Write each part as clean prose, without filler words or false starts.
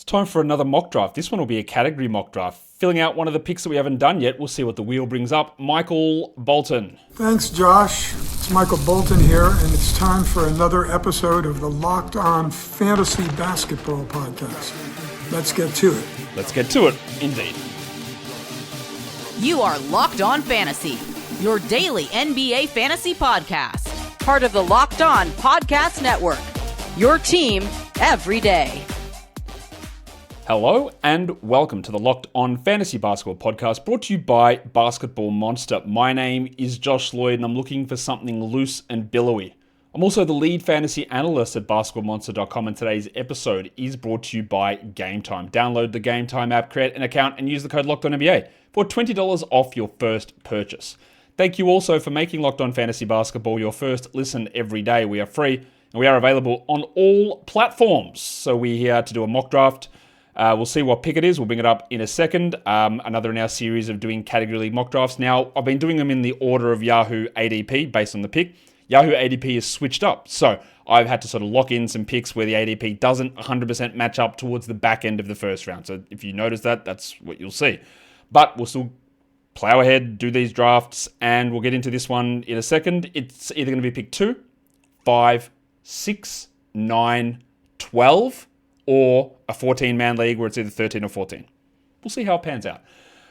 Time for another mock draft. This one will be a category mock draft. Filling out one of the picks that we haven't done yet. We'll see what the wheel brings up. Michael Bolton. Thanks, Josh. It's Michael Bolton here, and it's time for another episode of the Locked On Fantasy Basketball Podcast. Let's get to it. Let's get to it, indeed. You are Locked On Fantasy, your daily NBA fantasy podcast. Part of the Locked On Podcast Network, your team every day. Hello and welcome to the Locked On Fantasy Basketball Podcast, brought to you by Basketball Monster. My name is Josh Lloyd and I'm looking for something loose and billowy. I'm also the lead fantasy analyst at basketballmonster.com, and today's episode is brought to you by Game Time. Download the Game Time app, create an account, and use the code LOCKEDONNBA for $20 off your first purchase. Thank you also for making Locked On Fantasy Basketball your first listen every day. We are free and we are available on all platforms. So we're here to do a mock draft. We'll see what pick it is. We'll bring it up in a second. Another in our series of doing category league mock drafts. Now, I've been doing them in the order of Yahoo ADP based on the pick. Yahoo ADP is switched up. So I've had to sort of lock in some picks where the ADP doesn't 100% match up towards the back end of the first round. So if you notice that, that's what you'll see. But we'll still plow ahead, do these drafts, and we'll get into this one in a second. It's either going to be pick 2, 5, 6, 9, 12, or a 14-man league where it's either 13 or 14. We'll see how it pans out.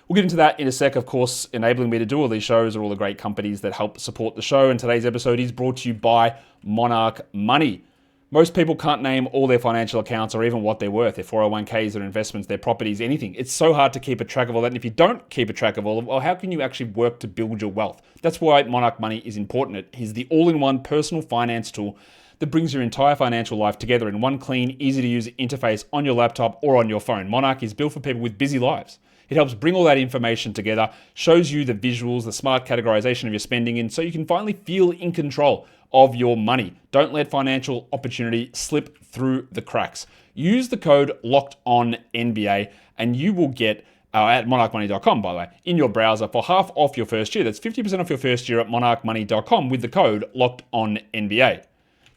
We'll get into that in a sec. Of course, enabling me to do all these shows are all the great companies that help support the show, and today's episode is brought to you by Monarch Money. Most people can't name all their financial accounts or even what they're worth, their 401ks, their investments, their properties, anything. It's so hard to keep a track of all that, and if you don't keep a track of all of it, well, how can you actually work to build your wealth? That's why Monarch Money is important. It is the all-in-one personal finance tool that brings your entire financial life together in one clean, easy-to-use interface on your laptop or on your phone. Monarch is built for people with busy lives. It helps bring all that information together, shows you the visuals, the smart categorization of your spending in, so you can finally feel in control of your money. Don't let financial opportunity slip through the cracks. Use the code LOCKEDONNBA and you will get, at monarchmoney.com, by the way, in your browser for half off your first year. That's 50% off your first year at monarchmoney.com with the code LOCKEDONNBA.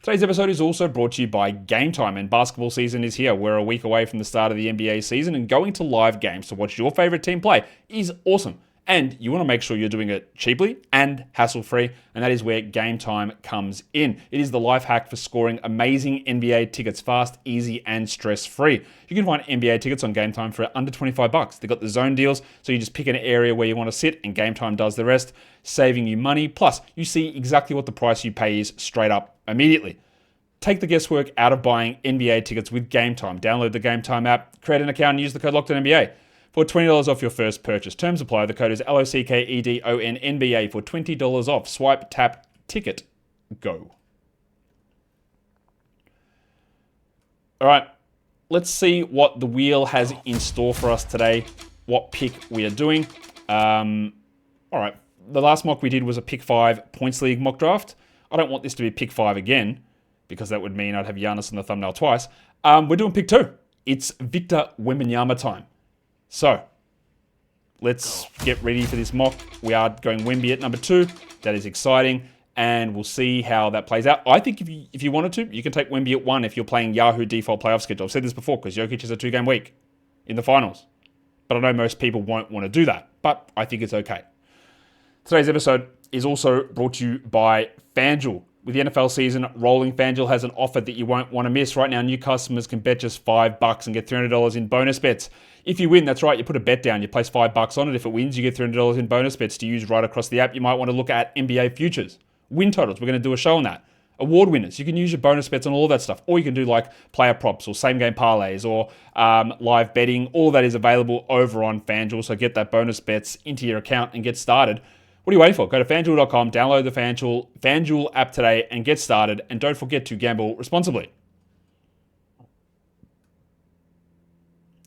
Today's episode is also brought to you by Game Time, and basketball season is here. We're a week away from the start of the NBA season, and going to live games to watch your favorite team play is awesome. And you want to make sure you're doing it cheaply and hassle-free, and that is where Game Time comes in. It is the life hack for scoring amazing NBA tickets fast, easy, and stress-free. You can find NBA tickets on Game Time for under $25. They've got the zone deals, so you just pick an area where you want to sit, and Game Time does the rest, saving you money. Plus, you see exactly what the price you pay is straight up immediately. Take the guesswork out of buying NBA tickets with Game Time. Download the Game Time app, create an account, and use the code LOCKEDONNBA for $20 off your first purchase. Terms apply. The code is LOCKEDONNBA for $20 off. Swipe, tap, ticket, go. All right, let's see what the wheel has in store for us today, what pick we are doing. All right, the last mock we did was a pick 5 points league mock draft. I don't want this to be pick 5 again, because that would mean I'd have Giannis in the thumbnail twice. We're doing pick 2. It's Victor Wembanyama time. So, let's get ready for this mock. We are going Wemby at number 2. That is exciting, and we'll see how that plays out. I think if you wanted to, you can take Wemby at 1 if you're playing Yahoo default playoff schedule. I've said this before because Jokic is a 2-game week in the finals. But I know most people won't want to do that, but I think it's okay. Today's episode is also brought to you by FanDuel. With the NFL season rolling, FanDuel has an offer that you won't want to miss. Right now, new customers can bet just $5 and get $300 in bonus bets. If you win, that's right, you put a bet down, you place $5 on it. If it wins, you get $300 in bonus bets to use right across the app. You might want to look at NBA futures, win totals. We're going to do a show on that. Award winners, you can use your bonus bets on all of that stuff. Or you can do like player props or same game parlays or live betting. All of that is available over on FanDuel. So get that bonus bets into your account and get started. What are you waiting for? Go to FanDuel.com, download the FanDuel app today and get started. And don't forget to gamble responsibly.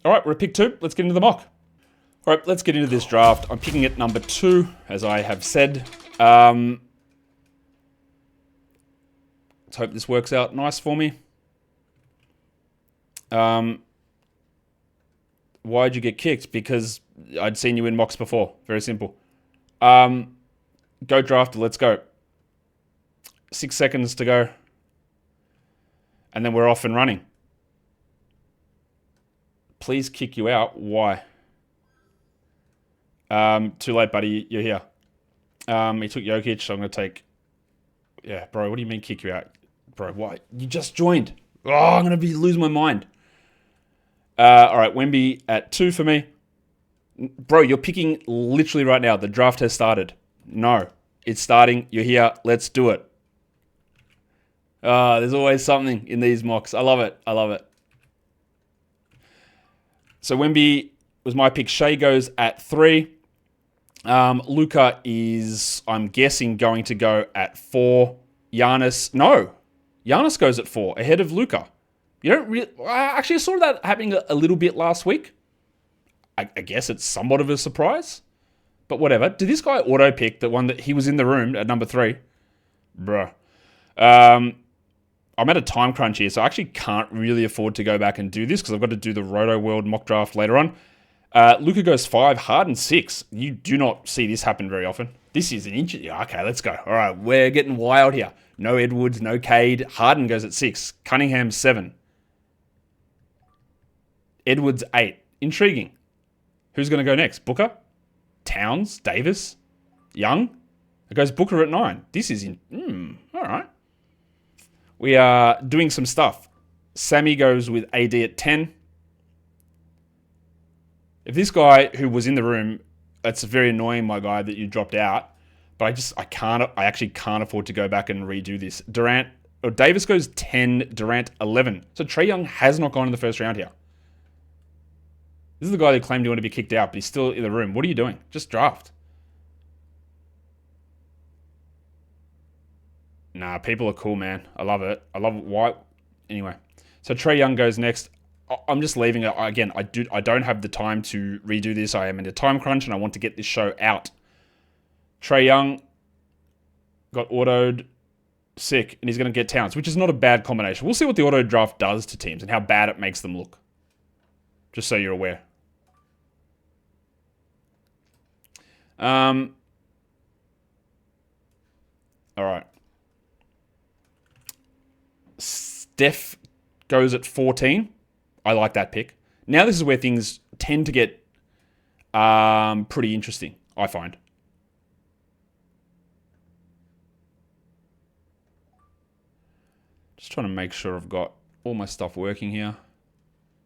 All right, we're at pick 2. Let's get into the mock. All right, let's get into this draft. I'm picking at number 2, as I have said. Let's hope this works out nice for me. Why'd you get kicked? Because I'd seen you in mocks before. Very simple. Go draft, let's go. 6 seconds to go. And then we're off and running. Please kick you out. Why? Too late, buddy. You're here. He took Jokic, so I'm going to take... Yeah, bro, what do you mean kick you out? Bro, why? You just joined. Oh, I'm going to lose my mind. All right, Wemby at 2 for me. Bro, you're picking literally right now. The draft has started. No, it's starting. You're here. Let's do it. There's always something in these mocks. I love it. I love it. So Wemby was my pick. Shea goes at 3. Luka is, I'm guessing, going to go at 4. Giannis goes at 4, ahead of Luka. You don't really... Actually, I saw that happening a little bit last week. I guess it's somewhat of a surprise. But whatever. Did this guy auto-pick the one that he was in the room at number 3? Bruh. I'm at a time crunch here, so I actually can't really afford to go back and do this because I've got to do the Roto World mock draft later on. Luka goes 5, Harden 6. You do not see this happen very often. This is an inch. Yeah, okay, let's go. All right, we're getting wild here. No Edwards, no Cade. Harden goes at 6. Cunningham 7. Edwards 8. Intriguing. Who's going to go next? Booker? Towns? Davis? Young? It goes Booker at 9. This is all right. We are doing some stuff. Sammy goes with AD at 10. If this guy who was in the room, it's very annoying, my guy, that you dropped out. But I actually can't afford to go back and redo this. Davis goes 10, Durant 11. So Trae Young has not gone in the first round here. This is the guy that claimed he wanted to be kicked out, but he's still in the room. What are you doing? Just draft. Nah, people are cool, man. I love it. I love it. Why? Anyway. So Trae Young goes next. I'm just leaving it. Again, I don't have the time to redo this. I am in a time crunch, and I want to get this show out. Trae Young got autoed, sick, and he's going to get Towns, which is not a bad combination. We'll see what the auto draft does to teams and how bad it makes them look. Just so you're aware. All right. Steph goes at 14. I like that pick. Now this is where things tend to get pretty interesting, I find. Just trying to make sure I've got all my stuff working here.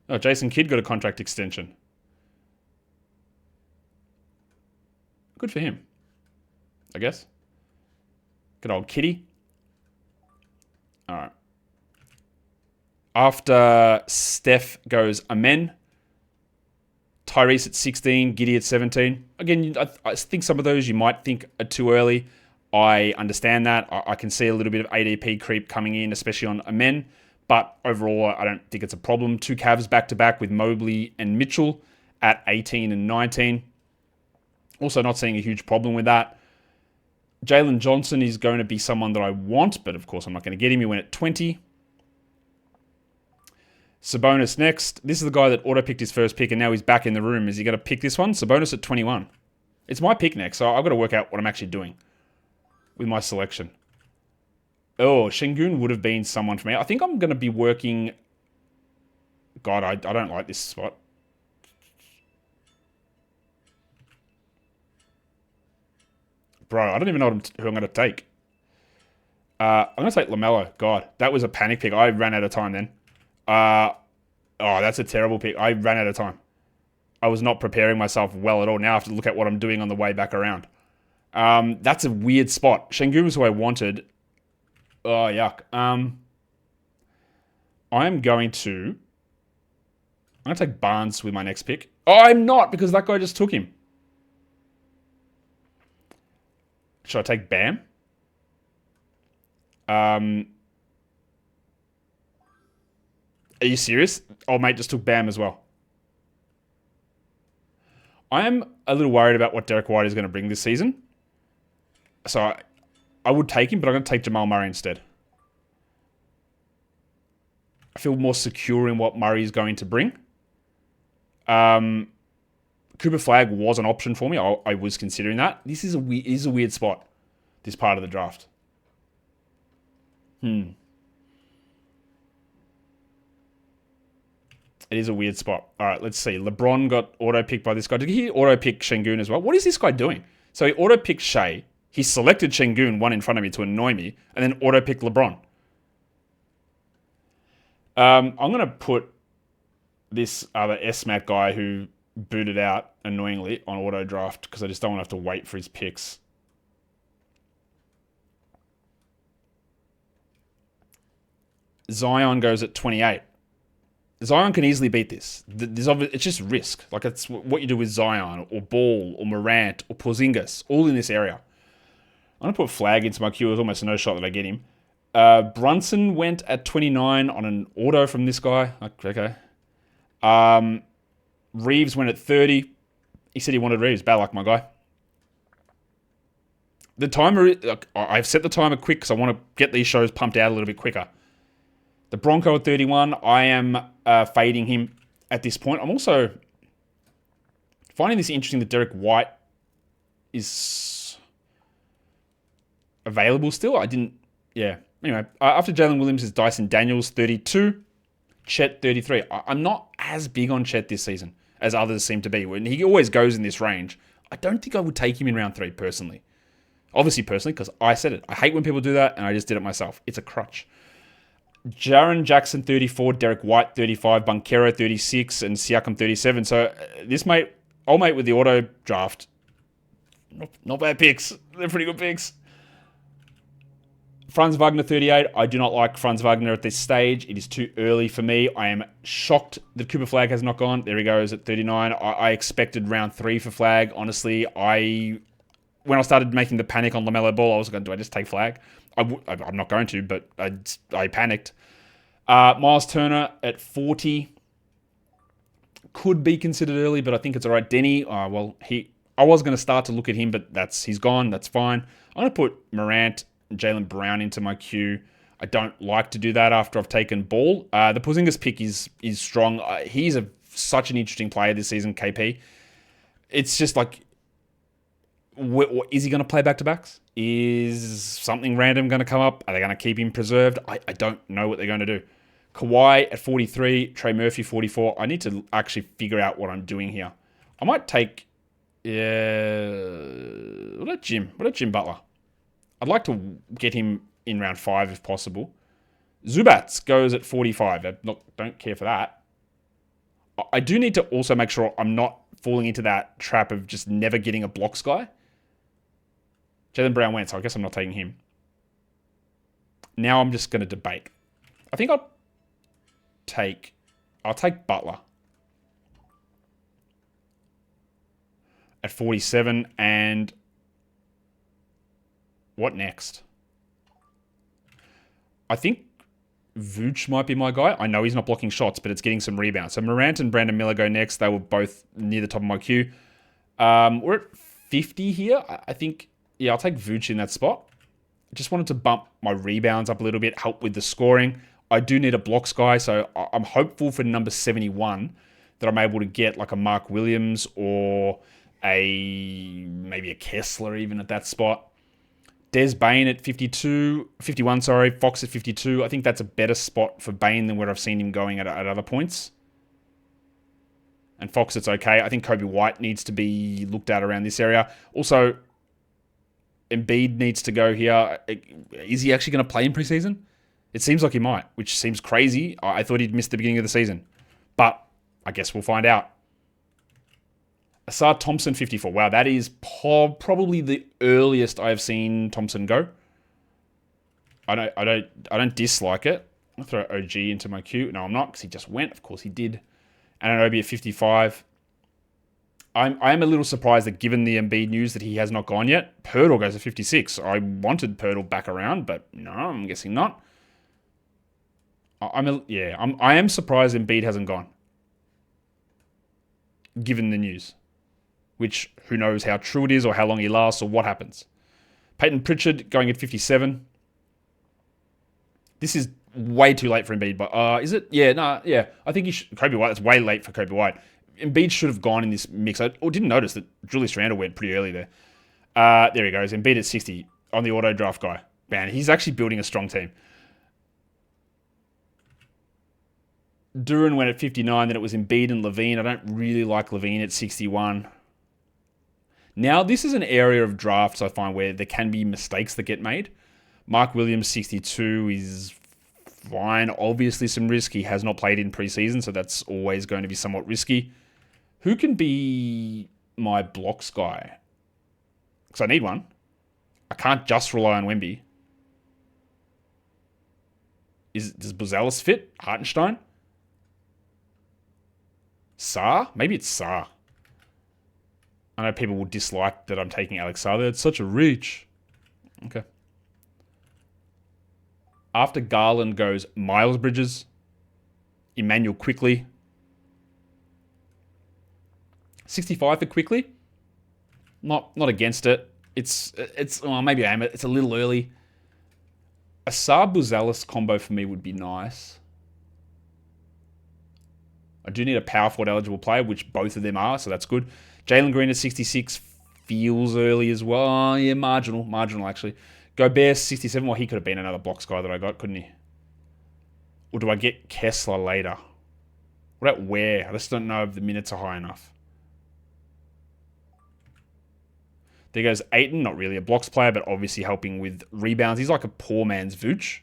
Oh, Jason Kidd got a contract extension. Good for him, I guess. Good old Kitty. All right. After Steph goes Amen. Tyrese at 16, Giddey at 17. Again, I think some of those you might think are too early. I understand that. I can see a little bit of ADP creep coming in, especially on Amen. But overall, I don't think it's a problem. 2 Cavs back-to-back with Mobley and Mitchell at 18 and 19. Also not seeing a huge problem with that. Jalen Johnson is going to be someone that I want, but of course I'm not going to get him. He went at 20. Sabonis next. This is the guy that auto-picked his first pick, and now he's back in the room. Is he going to pick this one? Sabonis at 21. It's my pick next, so I've got to work out what I'm actually doing with my selection. Oh, Şengün would have been someone for me. I think I'm going to be working... God, I don't like this spot. Bro, I don't even know who I'm going to take. I'm going to take LaMelo. God, that was a panic pick. I ran out of time then. Oh, that's a terrible pick. I ran out of time. I was not preparing myself well at all. Now I have to look at what I'm doing on the way back around. That's a weird spot. Şengün was who I wanted. Oh, yuck. I'm going to take Barnes with my next pick. Oh, I'm not, because that guy just took him. Should I take Bam? Are you serious? Oh, mate just took Bam as well. I am a little worried about what Derrick White is going to bring this season. So I would take him, but I'm going to take Jamal Murray instead. I feel more secure in what Murray is going to bring. Cooper Flagg was an option for me. I was considering that. This is a weird spot, this part of the draft. It is a weird spot. All right, let's see. LeBron got auto-picked by this guy. Did he auto-pick Şengün as well? What is this guy doing? So he auto-picked Shea. He selected Şengün, one in front of me to annoy me, and then auto-picked LeBron. I'm going to put this other SMAC guy who booted out annoyingly on auto-draft because I just don't want to have to wait for his picks. Zion goes at 28. Zion can easily beat this. It's just risk. Like, it's what you do with Zion or Ball or Morant or Porzingis, all in this area. I'm going to put Flag into my queue. There's almost no shot that I get him. Brunson went at 29 on an auto from this guy. Okay. Reeves went at 30. He said he wanted Reeves. Bad luck, my guy. The timer, I've set the timer quick because I want to get these shows pumped out a little bit quicker. The Bronco at 31, I am fading him at this point. I'm also finding this interesting that Derrick White is available still. Anyway, after Jalen Williams is Dyson Daniels, 32. Chet, 33. I'm not as big on Chet this season as others seem to be. When he always goes in this range, I don't think I would take him in round 3 personally. Obviously personally, because I said it. I hate when people do that, and I just did it myself. It's a crutch. Jaren Jackson, 34. Derrick White, 35. Banchero, 36. And Siakam, 37. So I'll mate with the auto draft. Not bad picks. They're pretty good picks. Franz Wagner, 38. I do not like Franz Wagner at this stage. It is too early for me. I am shocked that Cooper Flag has not gone. There he goes at 39. I expected round 3 for Flag. Honestly, when I started making the panic on LaMelo Ball, I was going, do I just take Flag? I'm not going to, but I panicked. Miles Turner at 40. Could be considered early, but I think it's all right. Denny, I was going to start to look at him, but he's gone. That's fine. I'm going to put Morant and Jaylen Brown into my queue. I don't like to do that after I've taken Ball. The Porzingis pick is strong. He's such an interesting player this season, KP. It's just like, is he going to play back-to-backs? Is something random going to come up? Are they going to keep him preserved? I don't know what they're going to do. Kawhi at 43, Trey Murphy 44. I need to actually figure out what I'm doing here. I might take... what about Jim Butler? I'd like to get him in round 5 if possible. Zubats goes at 45. I don't care for that. I do need to also make sure I'm not falling into that trap of just never getting a blocks guy. Jaylen Brown went, so I guess I'm not taking him. Now I'm just going to debate. I think I'll take Butler at 47, and what next? I think Vooch might be my guy. I know he's not blocking shots, but it's getting some rebounds. So Morant and Brandon Miller go next. They were both near the top of my queue. We're at 50 here. I think, I'll take Vooch in that spot. I just wanted to bump my rebounds up a little bit, help with the scoring. I do need a blocks guy, so I'm hopeful for number 71 that I'm able to get like a Mark Williams or maybe a Kessler even at that spot. Des Bane at 51, Fox at 52. I think that's a better spot for Bane than where I've seen him going at other points. And Fox, it's okay. I think Kobe White needs to be looked at around this area. Also, Embiid needs to go here. Is he actually going to play in preseason? It seems like he might, which seems crazy. I thought he'd missed the beginning of the season. But I guess we'll find out. Asar Thompson, 54. Wow, that is probably the earliest I've seen Thompson go. I don't dislike it. I'll throw OG into my queue. No, I'm not, because he just went. Of course he did. Anunoby at 55. I am a little surprised that given the Embiid news that he has not gone yet. Poeltl goes at 56. I wanted Poeltl back around, but no, I'm guessing not. I am surprised Embiid hasn't gone, given the news. Which, who knows how true it is or how long he lasts or what happens. Peyton Pritchard going at 57. This is way too late for Embiid, but is it? Yeah. I think Kobe White, that's way late for Kobe White. Embiid should have gone in this mix. I didn't notice that Julius Randle went pretty early there. There he goes. Embiid at 60 on the auto draft guy. Man, he's actually building a strong team. Duran went at 59, then it was Embiid and Levine. I don't really like Levine at 61. Now, this is an area of drafts I find where there can be mistakes that get made. Mark Williams, 62, is fine. Obviously some risk. He has not played in preseason, so that's always going to be somewhat risky. Who can be my blocks guy? Because I need one. I can't just rely on Wemby. Does Buzelis fit? Hartenstein? Saar? Maybe it's Saar. I know people will dislike that I'm taking Alex Saar. It's such a reach. Okay. After Garland goes Miles Bridges, Emmanuel Quickly. 65 for Quickly. Not against it. It's maybe I am. It's a little early. A Saar Buzelis combo for me would be nice. I do need a power forward eligible player, which both of them are, so that's good. Jalen Green at 66 feels early as well. Oh, yeah, marginal actually. Gobert 67. Well, he could have been another blocks guy that I got, couldn't he? Or do I get Kessler later? What about Ware? I just don't know if the minutes are high enough. There goes Ayton, not really a blocks player, but obviously helping with rebounds. He's like a poor man's Vooch.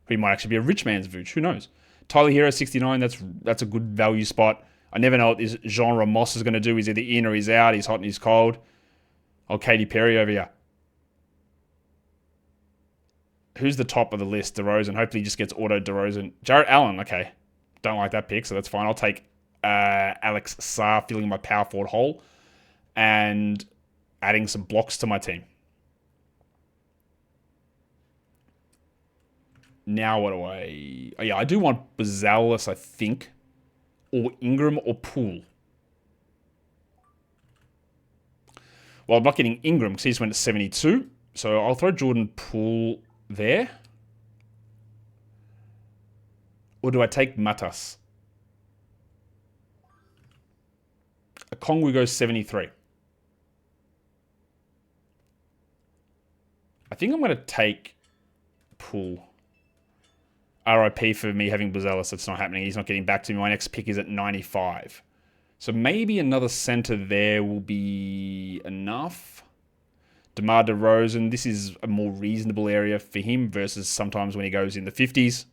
He might actually be a rich man's Vooch. Who knows? Tyler Hero, 69. That's a good value spot. I never know what this Jean Ramos is going to do. He's either in or he's out. He's hot and he's cold. Oh, Katy Perry over here. Who's the top of the list? DeRozan. Hopefully he just gets auto DeRozan. Jarrett Allen. Okay. Don't like that pick, so that's fine. I'll take Alex Saar filling my power forward hole and adding some blocks to my team. Now what do I... Oh, yeah, I do want Buzelis, I think. Or Ingram or Poole. Well, I'm not getting Ingram because he just went to 72. So I'll throw Jordan Poole there. Or do I take Matas? Okongwu goes 73. I think I'm going to take Poole. RIP for me having Buzelis. That's not happening. He's not getting back to me. My next pick is at 95. So maybe another center there will be enough. DeMar DeRozan. This is a more reasonable area for him versus sometimes when he goes in the 50s.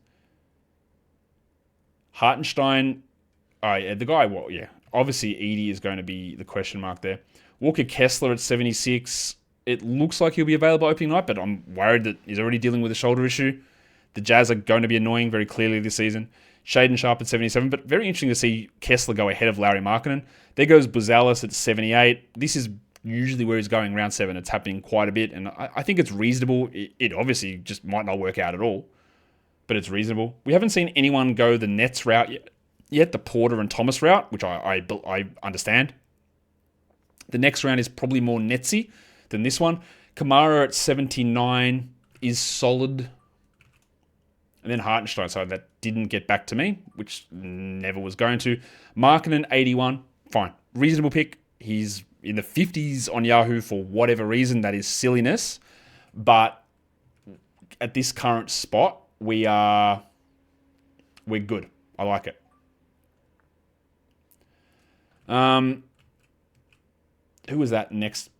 Hartenstein. Oh, yeah, the guy, well, yeah. Obviously, Edie is going to be the question mark there. Walker Kessler at 76. It looks like he'll be available opening night, but I'm worried that he's already dealing with a shoulder issue. The Jazz are going to be annoying very clearly this season. Shaden Sharp at 77, but very interesting to see Kessler go ahead of Lauri Markkanen. There goes Buzelis at 78. This is usually where he's going, round 7. It's happening quite a bit, and I think it's reasonable. It obviously just might not work out at all, but it's reasonable. We haven't seen anyone go the Nets route yet, the Porter and Thomas route, which I understand. The next round is probably more Netsy than this one. Kamara at 79 is solid. And then Hartenstein, so that didn't get back to me, which never was going to. Markkanen, 81, fine. Reasonable pick. He's in the 50s on Yahoo for whatever reason. That is silliness. But at this current spot, we're good. I like it. Who was that next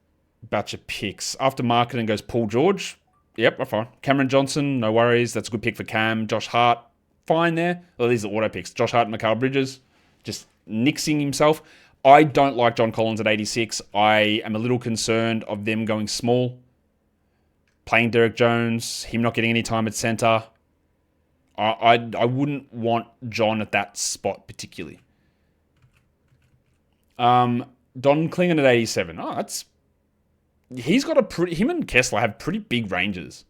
batch of picks? After Markkanen goes Paul George. Yep, we're fine. Cameron Johnson, no worries. That's a good pick for Cam. Josh Hart, fine there. Well, these are auto picks. Josh Hart and Mikal Bridges, just nixing himself. I don't like John Collins at 86. I am a little concerned of them going small. Playing Derrick Jones, him not getting any time at center. I wouldn't want John at that spot particularly. Don Klingon at 87. Oh, that's... He's got him and Kessler have pretty big ranges.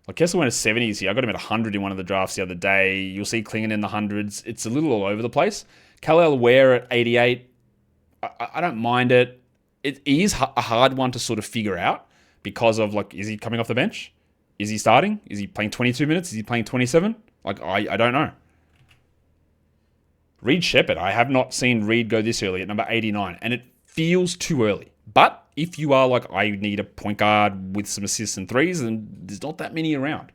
Like Kessler went to 70s here. I got him at 100 in one of the drafts the other day. You'll see Klingon in the hundreds. It's a little all over the place. Kal-El Ware at 88. I don't mind it. It is a hard one to sort of figure out because of like, is he coming off the bench? Is he starting? Is he playing 22 minutes? Is he playing 27? Like, I don't know. Reed Shepherd. I have not seen Reed go this early at number 89, and it feels too early. But if you are like, I need a point guard with some assists and threes, then there's not that many around.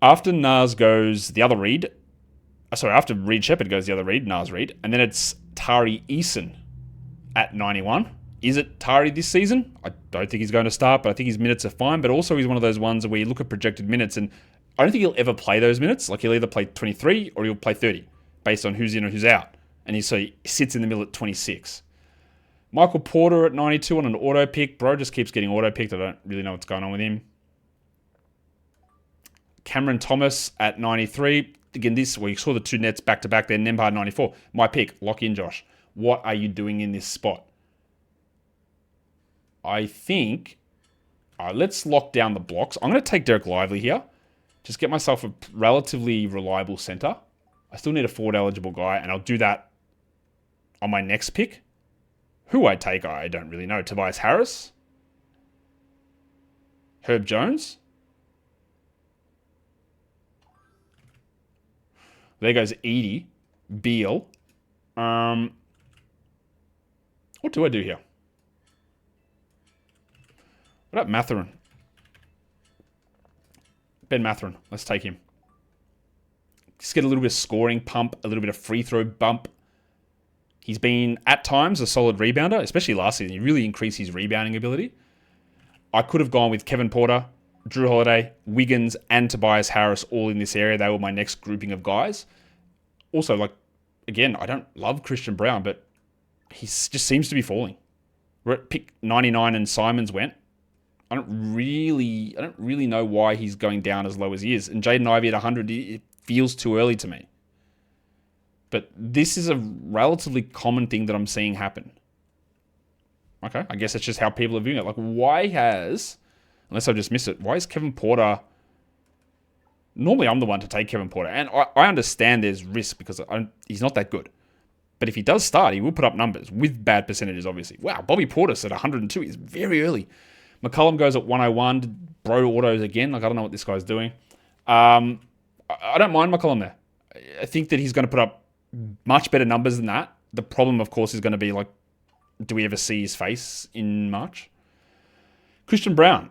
After Nas goes the other Reed, Sorry, after Reed Shepherd goes the other Reed, Naz Reed. And then it's Tari Eason at 91. Is it Tari this season? I don't think he's going to start, but I think his minutes are fine. But also he's one of those ones where you look at projected minutes and I don't think he'll ever play those minutes. Like he'll either play 23 or he'll play 30 based on who's in or who's out. And he sits in the middle at 26. Michael Porter at 92 on an auto pick. Bro just keeps getting auto picked. I don't really know what's going on with him. Cameron Thomas at 93. Again, we saw the two Nets back to back there. Nembhard 94. My pick. Lock in, Josh. What are you doing in this spot? I think, let's lock down the blocks. I'm going to take Derrick Lively here. Just get myself a relatively reliable center. I still need a forward eligible guy, and I'll do that on my next pick. Who I take, I don't really know. Tobias Harris? Herb Jones? There goes Edie. Beal. What do I do here? What about Mathurin? Ben Mathurin. Let's take him. Just get a little bit of scoring pump, a little bit of free throw bump. He's been, at times, a solid rebounder, especially last season. He really increased his rebounding ability. I could have gone with Kevin Porter, Drew Holiday, Wiggins, and Tobias Harris all in this area. They were my next grouping of guys. Also, again, I don't love Christian Brown, but he just seems to be falling. We're at pick 99 and Simons went. I don't really know why he's going down as low as he is. And Jaden Ivey at 100, it feels too early to me. But this is a relatively common thing that I'm seeing happen. Okay, I guess that's just how people are viewing it. Unless I just missed it, why is Kevin Porter... Normally I'm the one to take Kevin Porter. And I understand there's risk because he's not that good. But if he does start, he will put up numbers with bad percentages, obviously. Wow, Bobby Portis at 102 is very early. McCollum goes at 101. Bro autos again. I don't know what this guy's doing. I don't mind McCollum there. I think that he's going to put up much better numbers than that. The problem, of course, is going to be do we ever see his face in March? Christian Brown,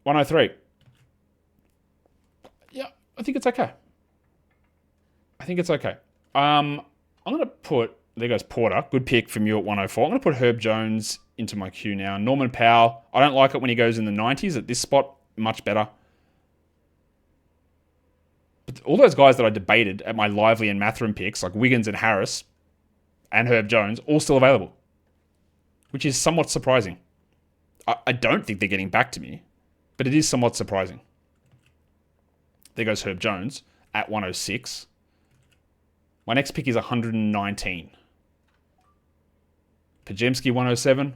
103. Yeah, I think it's okay. I'm going to put... There goes Porter. Good pick from you at 104. I'm going to put Herb Jones into my queue now. Norman Powell. I don't like it when he goes in the 90s. At this spot, much better. But all those guys that I debated at my Lively and Mathurin picks, like Wiggins and Harris and Herb Jones, all still available. Which is somewhat surprising. I don't think they're getting back to me. But it is somewhat surprising. There goes Herb Jones at 106. My next pick is 119. Pajemski 107.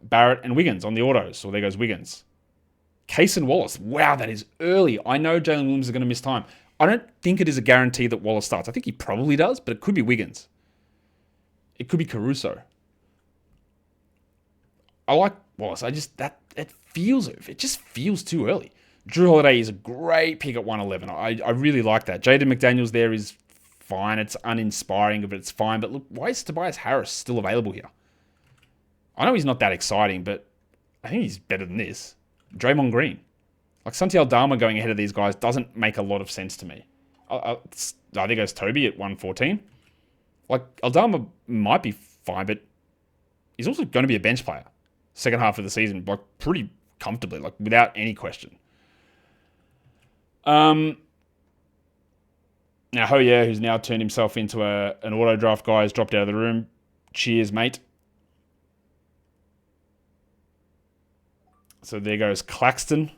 Barrett and Wiggins on the autos. So there goes Wiggins. Case and Wallace. Wow, that is early. I know Jalen Williams is going to miss time. I don't think it is a guarantee that Wallace starts. I think he probably does, but it could be Wiggins. It could be Caruso. I like Wallace. It just feels too early. Drew Holiday is a great pick at 111. I really like that. Jaden McDaniels there is fine. It's uninspiring, but it's fine. But look, why is Tobias Harris still available here? I know he's not that exciting, but I think he's better than this. Draymond Green. Santi Aldama going ahead of these guys doesn't make a lot of sense to me. I think it goes Toby at 114. Aldama might be fine, but he's also going to be a bench player. Second half of the season, pretty comfortably, without any question. Now, Hoyer, who's now turned himself into an auto draft guy, has dropped out of the room. Cheers, mate. So there goes Claxton.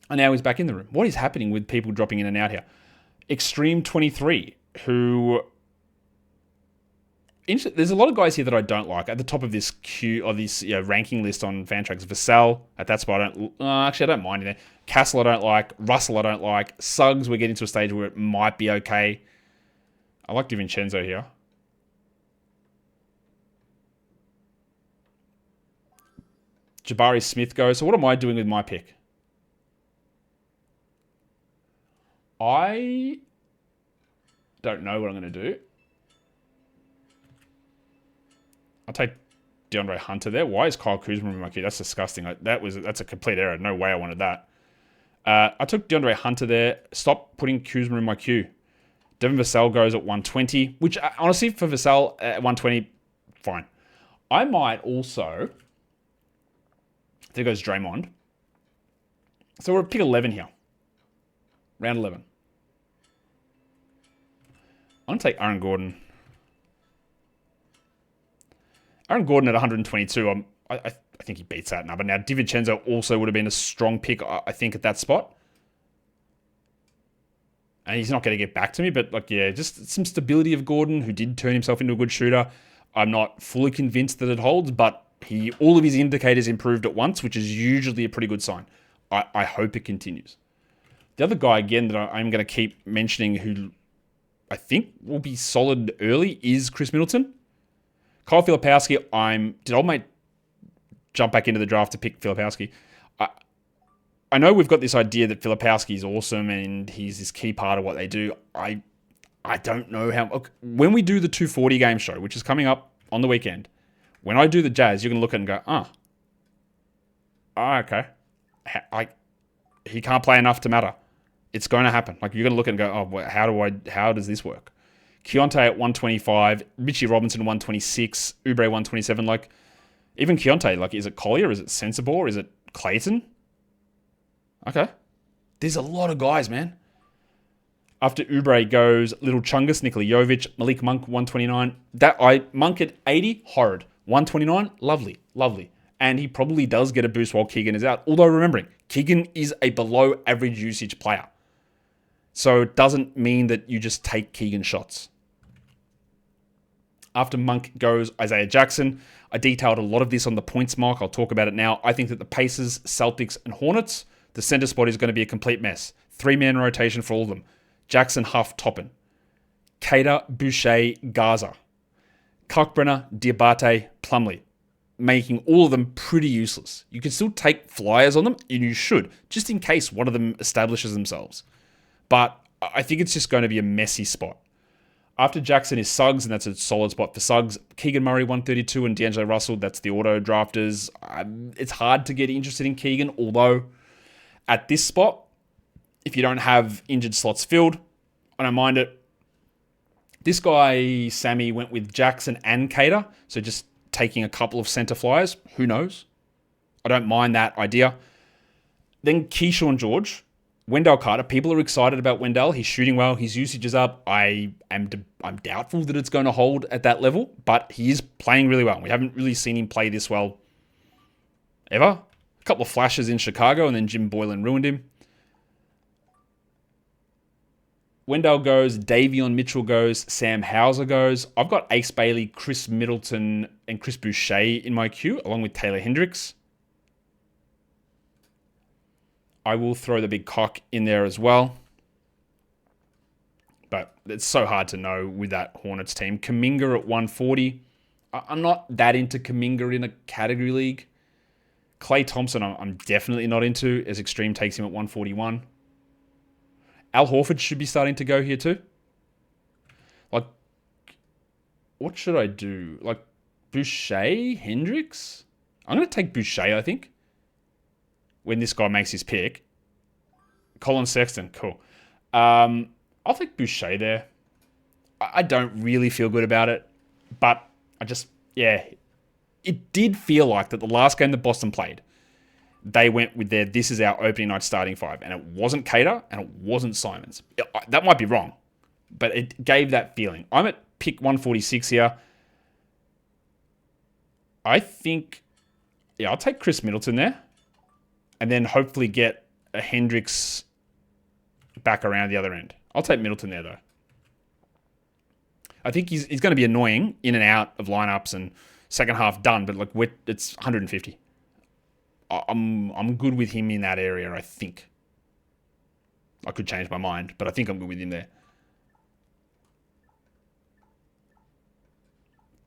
And now he's back in the room. What is happening with people dropping in and out here? Extreme 23, who... There's a lot of guys here that I don't like. At the top of this queue, or this ranking list on Fantrax, Vassell, at that spot, I don't mind him there. Castle, I don't like. Russell, I don't like. Suggs, we're getting to a stage where it might be okay. I like DiVincenzo here. Jabari Smith goes. So what am I doing with my pick? I don't know what I'm going to do. I'll take DeAndre Hunter there. Why is Kyle Kuzma in my queue? That's disgusting. That's a complete error. No way I wanted that. I took DeAndre Hunter there. Stop putting Kuzma in my queue. Devin Vassell goes at 120, which honestly for Vassell at 120, fine. I might also... There goes Draymond. So we're at pick 11 here. Round 11. I'm going to take Aaron Gordon. Aaron Gordon at 122, I think he beats that number. Now, DiVincenzo also would have been a strong pick, I think, at that spot. And he's not going to get back to me, but just some stability of Gordon, who did turn himself into a good shooter. I'm not fully convinced that it holds, but all of his indicators improved at once, which is usually a pretty good sign. I hope it continues. The other guy, again, that I'm going to keep mentioning, who I think will be solid early, is Chris Middleton. Kyle Filipowski, did old mate jump back into the draft to pick Filipowski? I know we've got this idea that Filipowski is awesome and he's this key part of what they do. I don't know how... Look, when we do the 240 game show, which is coming up on the weekend, when I do the Jazz, you're going to look at it and go, okay. He can't play enough to matter. It's going to happen. You're going to look at it and go, how does this work? Keontae at 125, Richie Robinson 126, Oubre 127. Even Keontae, is it Collier? Is it Sensabaugh? Is it Clayton? Okay. There's a lot of guys, man. After Oubre goes Little Chungus, Nikola Jokic, Malik Monk 129. Monk at 80, horrid. 129, lovely. And he probably does get a boost while Keegan is out. Although remembering, Keegan is a below average usage player. So it doesn't mean that you just take Keegan shots. After Monk goes Isaiah Jackson. I detailed a lot of this on the points mark. I'll talk about it now. I think that the Pacers, Celtics, and Hornets, the center spot is going to be a complete mess. 3-man rotation for all of them. Jackson, Huff, Toppin. Cater, Boucher, Gaza. Kalkbrenner, Diabate, Plumlee. Making all of them pretty useless. You can still take flyers on them, and you should, just in case one of them establishes themselves. But I think it's just going to be a messy spot. After Jackson is Suggs, and that's a solid spot for Suggs. Keegan Murray, 132, and D'Angelo Russell, that's the auto drafters. It's hard to get interested in Keegan, although at this spot, if you don't have injured slots filled, I don't mind it. This guy, Sammy, went with Jackson and Cater, so just taking a couple of center flyers. Who knows? I don't mind that idea. Then Keyshawn George, Wendell Carter. People are excited about Wendell. He's shooting well. His usage is up. I'm doubtful that it's going to hold at that level, but he is playing really well. We haven't really seen him play this well ever. A couple of flashes in Chicago, and then Jim Boylan ruined him. Wendell goes, Davion Mitchell goes, Sam Hauser goes. I've got Ace Bailey, Chris Middleton, and Chris Boucher in my queue, along with Taylor Hendricks. I will throw the big cock in there as well. But it's so hard to know with that Hornets team. Kuminga at 140. I'm not that into Kuminga in a category league. Klay Thompson, I'm definitely not into, as Extreme takes him at 141. Al Horford should be starting to go here too. What should I do? Boucher, Hendricks? I'm going to take Boucher, I think, when this guy makes his pick. Colin Sexton, cool. I'll take Boucher there. I don't really feel good about it, but it did feel like that the last game that Boston played, they went with this is our opening night starting five, and it wasn't Cater and it wasn't Simons. That might be wrong, but it gave that feeling. I'm at pick 146 here. I think, I'll take Chris Middleton there, and then hopefully get a Hendricks back around the other end. I'll take Middleton there, though. I think he's going to be annoying in and out of lineups and second half done, but it's 150. I'm good with him in that area, I think. I could change my mind, but I think I'm good with him there.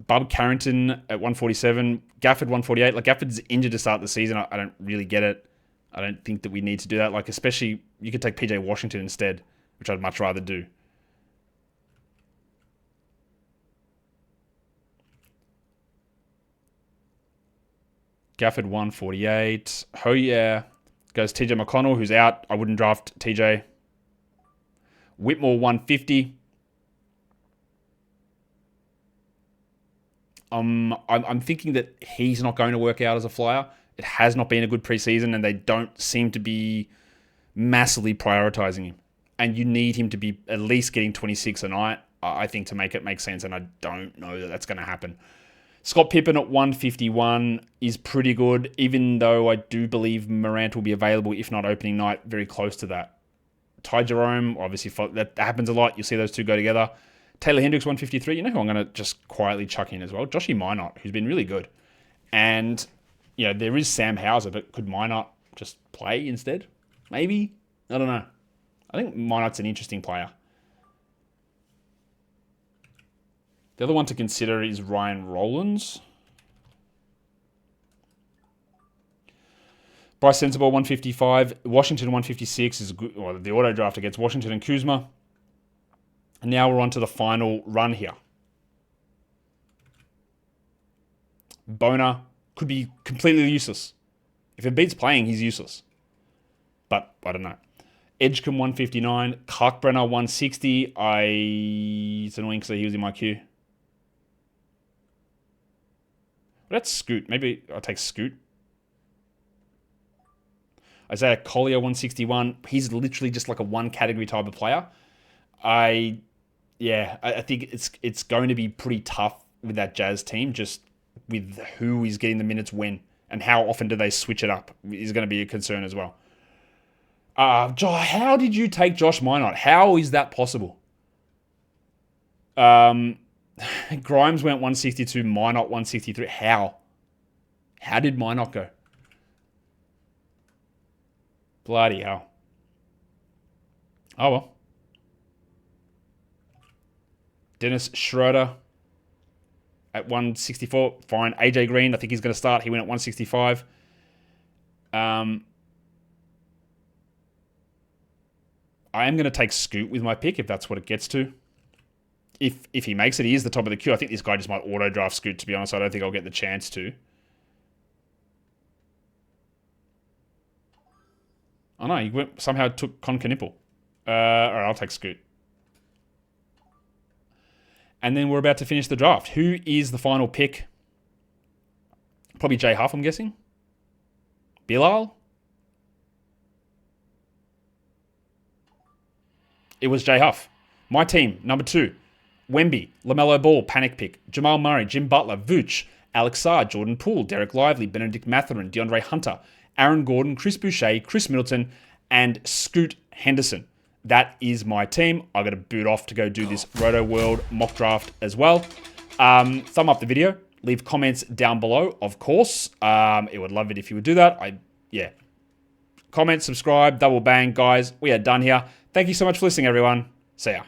Bub Carrington at 147. Gafford 148. Gafford's injured to start the season. I don't really get it. I don't think that we need to do that. Especially, you could take PJ Washington instead, which I'd much rather do. Gafford 148. Oh yeah. Goes TJ McConnell, who's out. I wouldn't draft TJ. Whitmore, 150. I'm thinking that he's not going to work out as a flyer. It has not been a good preseason, and they don't seem to be massively prioritizing him. And you need him to be at least getting 26 a night, I think, to make it make sense, and I don't know that that's going to happen. Scott Pippen at 151 is pretty good, even though I do believe Morant will be available, if not opening night, very close to that. Ty Jerome, obviously, that happens a lot. You see those two go together. Taylor Hendricks, 153. You know who I'm going to just quietly chuck in as well? Joshy Minot, who's been really good. And, there is Sam Hauser, but could Minot just play instead? Maybe? I don't know. I think Minot's an interesting player. The other one to consider is Ryan Rollins. Bryce Sensabaugh, 155. Washington, 156 is good. Well, the auto draft against Washington and Kuzma. And now we're on to the final run here. Boner could be completely useless. If Embiid's playing, he's useless. But I don't know. Edgecombe, 159. Kalkbrenner, 160. It's annoying because he was in my queue. That's Scoot. Maybe I'll take Scoot. Isaiah Collier, 161. He's literally just like a one category type of player. I think it's going to be pretty tough with that Jazz team, just with who is getting the minutes when and how often do they switch it up is going to be a concern as well. How did you take Josh Minot? How is that possible? Grimes went 162, Minot 163. How? How did Minot go? Bloody hell. Oh well. Dennis Schroeder at 164. Fine. AJ Green, I think he's going to start. He went at 165. I am going to take Scoot with my pick if that's what it gets to. If he makes it, he is the top of the queue. I think this guy just might auto-draft Scoot, to be honest. I don't think I'll get the chance to. Oh no, he somehow took Concanipple. Alright, I'll take Scoot. And then we're about to finish the draft. Who is the final pick? Probably Jay Huff, I'm guessing. Bilal? It was Jay Huff. My team, number 2. Wemby, LaMelo Ball, panic pick. Jamal Murray, Jim Butler, Vooch, Alex Sarr, Jordan Poole, Derek Lively, Benedict Mathurin, DeAndre Hunter, Aaron Gordon, Chris Boucher, Chris Middleton, and Scoot Henderson. That is my team. I got to boot off to go do this Roto World mock draft as well. Thumb up the video. Leave comments down below, of course. It would love it if you would do that. Comment, subscribe, double bang. Guys, we are done here. Thank you so much for listening, everyone. See ya.